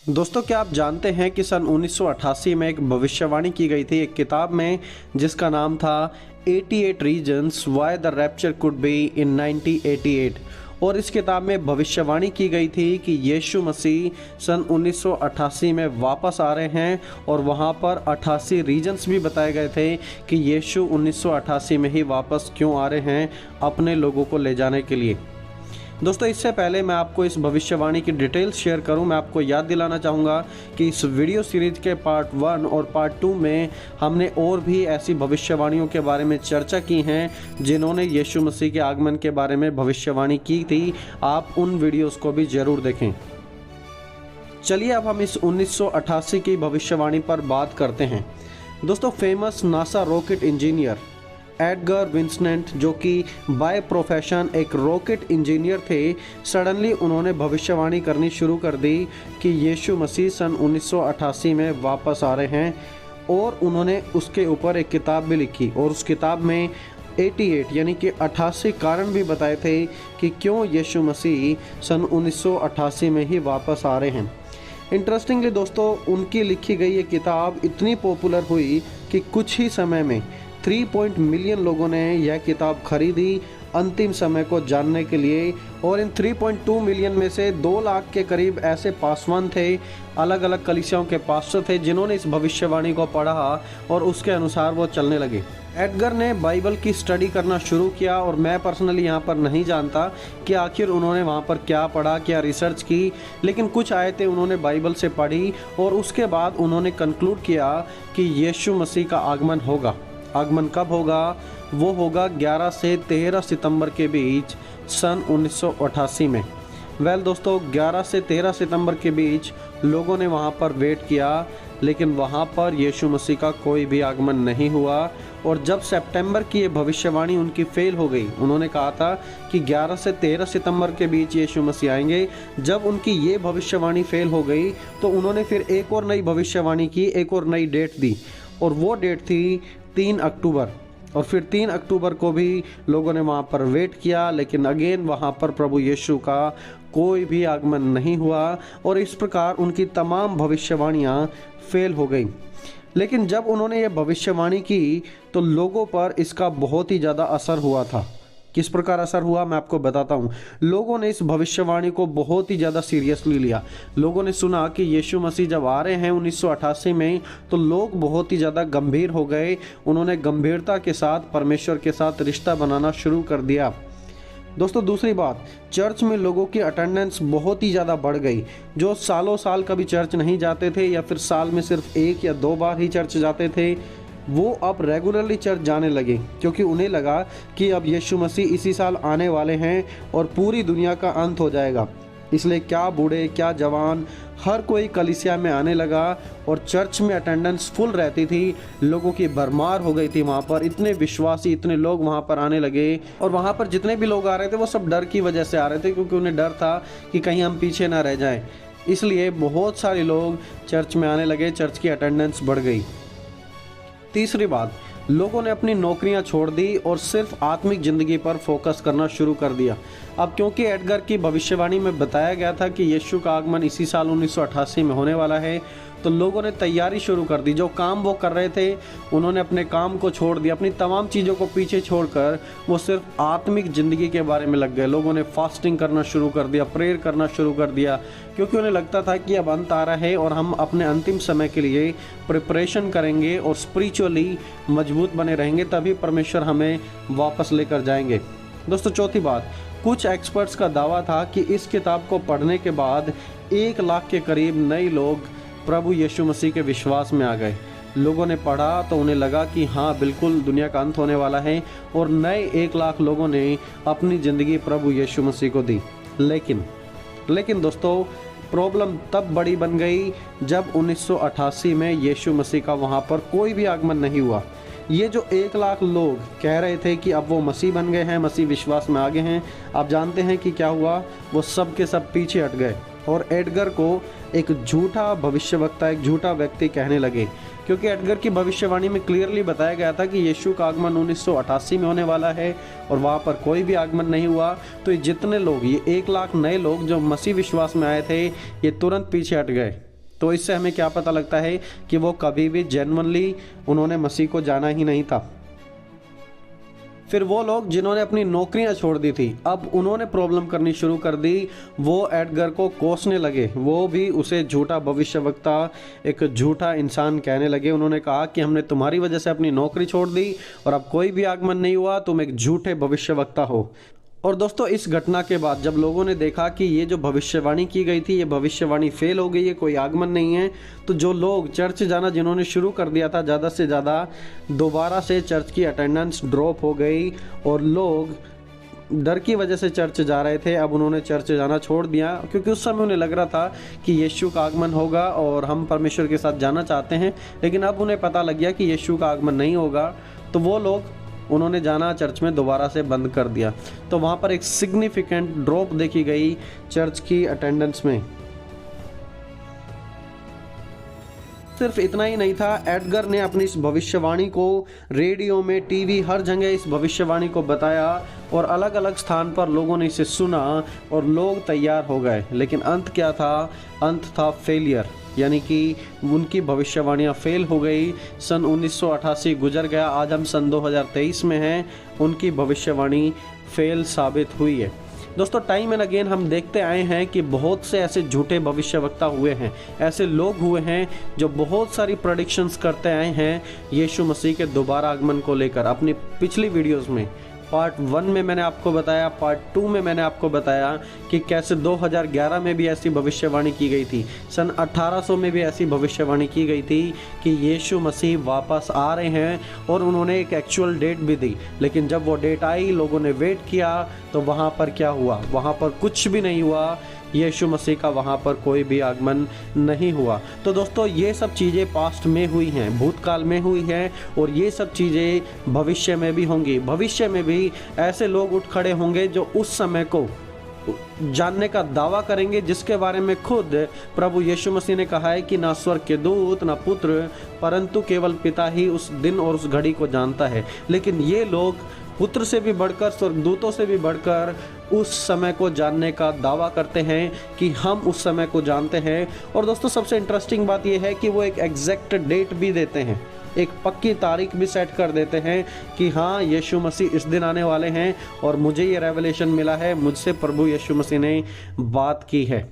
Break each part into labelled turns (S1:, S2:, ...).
S1: दोस्तों, क्या आप जानते हैं कि सन 1988 में एक भविष्यवाणी की गई थी एक किताब में, जिसका नाम था 88 reasons why the rapture could be in 1988। और इस किताब में भविष्यवाणी की गई थी कि यीशु मसीह सन 1988 में वापस आ रहे हैं, और वहाँ पर 88 रीजन्स भी बताए गए थे कि यीशु 1988 में ही वापस क्यों आ रहे हैं अपने लोगों को ले जाने के लिए। दोस्तों, इससे पहले मैं आपको इस भविष्यवाणी की डिटेल्स शेयर करूं, मैं आपको याद दिलाना चाहूँगा कि इस वीडियो सीरीज के पार्ट 1 और पार्ट 2 में हमने और भी ऐसी भविष्यवाणियों के बारे में चर्चा की हैं जिन्होंने यीशु मसीह के आगमन के बारे में भविष्यवाणी की थी। आप उन वीडियोस को भी ज़रूर देखें। चलिए अब हम इस 1988 की भविष्यवाणी पर बात करते हैं। दोस्तों, famous NASA rocket engineer Edgar Vincent, जो कि बाय प्रोफेशन एक रॉकेट इंजीनियर थे, सडनली उन्होंने भविष्यवाणी करनी शुरू कर दी कि यीशु मसीह सन 1988 में वापस आ रहे हैं। और उन्होंने उसके ऊपर एक किताब भी लिखी, और उस किताब में 88 यानी कि 88 कारण भी बताए थे कि क्यों यीशु मसीह सन 1988 में ही वापस आ रहे हैं। इंटरेस्टिंगली दोस्तों, उनकी लिखी गई ये किताब इतनी पॉपुलर हुई कि कुछ ही समय में 3 मिलियन लोगों ने यह किताब खरीदी अंतिम समय को जानने के लिए। और इन 3.2 मिलियन में से 2 लाख के करीब ऐसे पासवान थे, अलग अलग कलीसियाओं के पास्टर थे, जिन्होंने इस भविष्यवाणी को पढ़ा और उसके अनुसार वो चलने लगे। एडगर ने बाइबल की स्टडी करना शुरू किया, और मैं पर्सनली यहाँ पर नहीं जानता कि आखिर उन्होंने वहाँ पर क्या पढ़ा, क्या रिसर्च की, लेकिन कुछ आयतें उन्होंने बाइबल से पढ़ी और उसके बाद उन्होंने कंक्लूड किया कि यीशु मसीह का आगमन होगा। आगमन कब होगा? वो होगा 11 से 13 सितंबर के बीच सन 1988 में। दोस्तों, 11 से 13 सितंबर के बीच लोगों ने वहाँ पर वेट किया, लेकिन वहाँ पर यीशु मसीह का कोई भी आगमन नहीं हुआ। और जब सितंबर की ये भविष्यवाणी उनकी फेल हो गई, उन्होंने कहा था कि 11 से 13 सितंबर के बीच यीशु मसीह आएंगे। जब उनकी ये भविष्यवाणी फेल हो गई तो उन्होंने फिर एक और नई भविष्यवाणी की, एक और नई डेट दी, और वो डेट थी 3 अक्टूबर। और फिर 3 अक्टूबर को भी लोगों ने वहाँ पर वेट किया, लेकिन अगेन वहाँ पर प्रभु यीशु का कोई भी आगमन नहीं हुआ, और इस प्रकार उनकी तमाम भविष्यवाणियाँ फेल हो गई। लेकिन जब उन्होंने ये भविष्यवाणी की तो लोगों पर इसका बहुत ही ज़्यादा असर हुआ था। किस प्रकार असर हुआ, मैं आपको बताता हूँ। लोगों ने इस भविष्यवाणी को बहुत ही ज़्यादा सीरियसली लिया। लोगों ने सुना कि यीशु मसीह जब आ रहे हैं 1988 में, तो लोग बहुत ही ज़्यादा गंभीर हो गए। उन्होंने गंभीरता के साथ परमेश्वर के साथ रिश्ता बनाना शुरू कर दिया। दोस्तों, दूसरी बात, चर्च में लोगों की अटेंडेंस बहुत ही ज़्यादा बढ़ गई। जो सालों साल कभी चर्च नहीं जाते थे, या फिर साल में सिर्फ 1 या 2 बार ही चर्च जाते थे, वो अब रेगुलरली चर्च जाने लगे, क्योंकि उन्हें लगा कि अब यीशु मसीह इसी साल आने वाले हैं और पूरी दुनिया का अंत हो जाएगा। इसलिए क्या बूढ़े क्या जवान, हर कोई कलीसिया में आने लगा, और चर्च में अटेंडेंस फुल रहती थी। लोगों की भरमार हो गई थी वहाँ पर, इतने विश्वासी, इतने लोग वहाँ पर आने लगे। और वहाँ पर जितने भी लोग आ रहे थे वो सब डर की वजह से आ रहे थे, क्योंकि उन्हें डर था कि कहीं हम पीछे ना रह जाएं। इसलिए बहुत सारे लोग चर्च में आने लगे, चर्च की अटेंडेंस बढ़ गई। तीसरी बात, लोगों ने अपनी नौकरियां छोड़ दी और सिर्फ आत्मिक ज़िंदगी पर फोकस करना शुरू कर दिया। अब क्योंकि एडगर की भविष्यवाणी में बताया गया था कि यीशु का आगमन इसी साल 1988 में होने वाला है, तो लोगों ने तैयारी शुरू कर दी। जो काम वो कर रहे थे, उन्होंने अपने काम को छोड़ दिया, अपनी तमाम चीज़ों को पीछे छोड़कर वो सिर्फ आत्मिक ज़िंदगी के बारे में लग गए। लोगों ने फास्टिंग करना शुरू कर दिया, प्रेयर करना शुरू कर दिया, क्योंकि उन्हें लगता था कि अब अंत आ रहा है और हम अपने अंतिम समय के लिए प्रिपरेशन करेंगे और स्पिरिचुअली मजबूत बने रहेंगे, तभी परमेश्वर हमें वापस लेकर जाएंगे। दोस्तों, चौथी बात, कुछ एक्सपर्ट्स का दावा था कि इस किताब को पढ़ने के बाद 1 लाख के करीब नए लोग प्रभु यीशु मसीह के विश्वास में आ गए। लोगों ने पढ़ा तो उन्हें लगा कि हाँ, बिल्कुल दुनिया का अंत होने वाला है, और नए 1 लाख लोगों ने अपनी ज़िंदगी प्रभु यीशु मसीह को दी। लेकिन दोस्तों, प्रॉब्लम तब बड़ी बन गई जब 1988 में यीशु मसीह का वहाँ पर कोई भी आगमन नहीं हुआ। ये जो 1 लाख लोग कह रहे थे कि अब वो मसीह बन गए हैं, मसीह विश्वास में आगे हैं, आप जानते हैं कि क्या हुआ? वो सब के सब पीछे हट गए, और एडगर को एक झूठा भविष्यवक्ता, एक झूठा व्यक्ति कहने लगे, क्योंकि एडगर की भविष्यवाणी में क्लियरली बताया गया था कि यीशु का आगमन 1988 में होने वाला है, और वहाँ पर कोई भी आगमन नहीं हुआ। तो ये जितने लोग, ये 1 लाख नए लोग जो मसीह विश्वास में आए थे, ये तुरंत पीछे हट गए। तो इससे हमें क्या पता लगता है कि वो कभी भी जेन्युइनली उन्होंने मसीह को जाना ही नहीं था। फिर वो लोग जिन्होंने अपनी नौकरियां छोड़ दी थी, अब उन्होंने प्रॉब्लम करनी शुरू कर दी। वो एडगर को कोसने लगे, वो भी उसे झूठा भविष्यवक्ता, एक झूठा इंसान कहने लगे। उन्होंने कहा कि हमने तुम्हारी वजह से अपनी नौकरी छोड़ दी और अब कोई भी आगमन नहीं हुआ, तुम एक झूठे भविष्यवक्ता हो। और दोस्तों, इस घटना के बाद जब लोगों ने देखा कि ये जो भविष्यवाणी की गई थी, ये भविष्यवाणी फेल हो गई है, कोई आगमन नहीं है, तो जो लोग चर्च जाना जिन्होंने शुरू कर दिया था, ज़्यादा से ज़्यादा दोबारा से चर्च की अटेंडेंस ड्रॉप हो गई और लोग डर की वजह से चर्च जा रहे थे। अब उन्होंने चर्च जाना छोड़ दिया, क्योंकि उस समय उन्हें लग रहा था कि यीशु का आगमन होगा और हम परमेश्वर के साथ जाना चाहते हैं। लेकिन अब उन्हें पता लग गया कि यीशु का आगमन नहीं होगा, तो वो लोग उन्होंने जाना चर्च में दोबारा से बंद कर दिया। तो वहाँ पर एक सिग्निफिकेंट ड्रॉप देखी गई चर्च की अटेंडेंस में। सिर्फ इतना ही नहीं था, एडगर ने अपनी इस भविष्यवाणी को रेडियो में, टीवी, हर जगह इस भविष्यवाणी को बताया और अलग अलग स्थान पर लोगों ने इसे सुना और लोग तैयार हो गए। लेकिन अंत क्या था? अंत था फेलियर, यानी कि उनकी भविष्यवाणियाँ फेल हो गई। सन 1988 गुजर गया, आज हम सन 2023 में हैं, उनकी भविष्यवाणी फेल साबित हुई है। दोस्तों, टाइम एंड अगेन हम देखते आए हैं कि बहुत से ऐसे झूठे भविष्यवक्ता हुए हैं, ऐसे लोग हुए हैं जो बहुत सारी प्रेडिक्शंस करते आए हैं यीशु मसीह के दोबारा आगमन को लेकर। अपनी पिछली वीडियोस में पार्ट 1 में मैंने आपको बताया, पार्ट 2 में मैंने आपको बताया कि कैसे 2011 में भी ऐसी भविष्यवाणी की गई थी, सन 1800 में भी ऐसी भविष्यवाणी की गई थी कि यीशु मसीह वापस आ रहे हैं और उन्होंने एक एक्चुअल डेट भी दी। लेकिन जब वो डेट आई, लोगों ने वेट किया, तो वहाँ पर क्या हुआ? वहाँ पर कुछ भी नहीं हुआ। यीशु मसीह का वहाँ पर कोई भी आगमन नहीं हुआ। तो दोस्तों, ये सब चीज़ें पास्ट में हुई हैं, भूतकाल में हुई हैं, और ये सब चीज़ें भविष्य में भी होंगी। भविष्य में भी ऐसे लोग उठ खड़े होंगे जो उस समय को जानने का दावा करेंगे, जिसके बारे में खुद प्रभु यीशु मसीह ने कहा है कि ना स्वर्ग के दूत, ना पुत्र, परंतु केवल पिता ही उस दिन और उस घड़ी को जानता है। लेकिन ये लोग पुत्र से भी बढ़कर, स्वर्गदूतों से भी बढ़कर उस समय को जानने का दावा करते हैं कि हम उस समय को जानते हैं। और दोस्तों, सबसे इंटरेस्टिंग बात यह है कि वो एक एग्जैक्ट डेट भी देते हैं, एक पक्की तारीख भी सेट कर देते हैं कि हाँ, यीशु मसीह इस दिन आने वाले हैं और मुझे ये रेवलेशन मिला है, मुझसे प्रभु यीशु मसीह ने बात की है।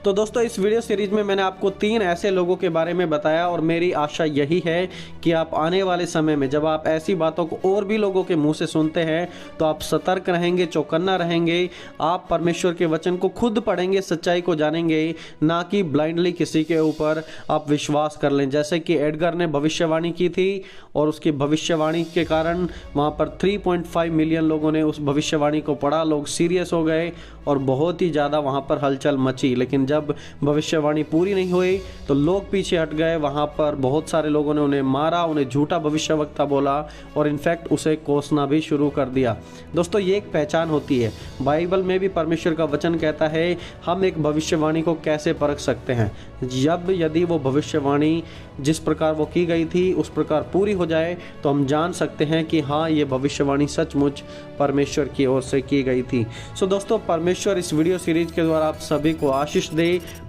S1: तो दोस्तों, इस वीडियो सीरीज में मैंने आपको 3 ऐसे लोगों के बारे में बताया और मेरी आशा यही है कि आप आने वाले समय में जब आप ऐसी बातों को और भी लोगों के मुंह से सुनते हैं तो आप सतर्क रहेंगे, चौकन्ना रहेंगे। आप परमेश्वर के वचन को खुद पढ़ेंगे, सच्चाई को जानेंगे, ना कि ब्लाइंडली किसी के ऊपर आप विश्वास कर लें। जैसे कि एडगर ने भविष्यवाणी की थी और उसकी भविष्यवाणी के कारण वहाँ पर 3.5 मिलियन लोगों ने उस भविष्यवाणी को पढ़ा, लोग सीरियस हो गए और बहुत ही ज़्यादा वहाँ पर हलचल मची। लेकिन जब भविष्यवाणी पूरी नहीं हुई तो लोग पीछे हट गए, वहाँ पर बहुत सारे लोगों ने उन्हें मारा, उन्हें झूठा भविष्यवक्ता बोला और इनफैक्ट उसे कोसना भी शुरू कर दिया। दोस्तों, ये एक पहचान होती है। बाइबल में भी परमेश्वर का वचन कहता है हम एक भविष्यवाणी को कैसे परख सकते हैं, जब यदि वो भविष्यवाणी जिस प्रकार वो की गई थी उस प्रकार पूरी हो जाए तो हम जान सकते हैं कि हाँ, ये भविष्यवाणी सचमुच परमेश्वर की ओर से की गई थी। सो दोस्तों, परमेश्वर इस वीडियो सीरीज के द्वारा आप सभी को आशीष दे।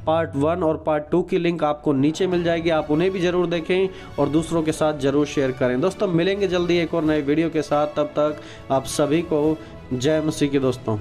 S1: पार्ट 1 और पार्ट 2 की लिंक आपको नीचे मिल जाएगी, आप उन्हें भी जरूर देखें और दूसरों के साथ जरूर शेयर करें। दोस्तों, मिलेंगे जल्दी एक और नए वीडियो के साथ, तब तक आप सभी को जय मसीह की दोस्तों।